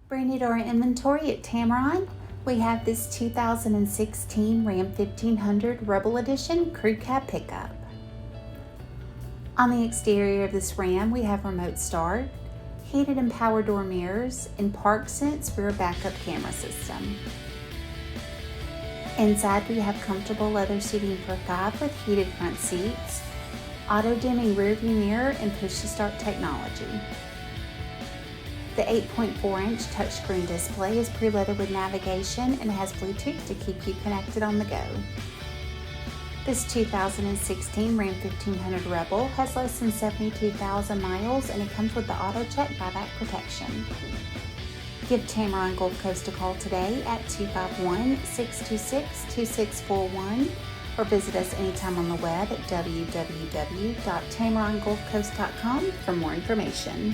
Brand new to our inventory at Tameron, we have this 2016 Ram 1500 Rebel Edition Crew Cab Pickup. On the exterior of this Ram, we have remote start, heated and power door mirrors, and Parksense rear backup camera system. Inside, we have comfortable leather seating for 5 with heated front seats, auto-dimming rearview mirror, and push-to-start technology. The 8.4-inch touchscreen display is preloaded with navigation and has Bluetooth to keep you connected on the go. This 2016 Ram 1500 Rebel has less than 72,000 miles and it comes with the AutoCheck Buyback Protection. Give Tameron Gulf Coast a call today at 251-626-2641 or visit us anytime on the web at www.tamerongulfcoast.com for more information.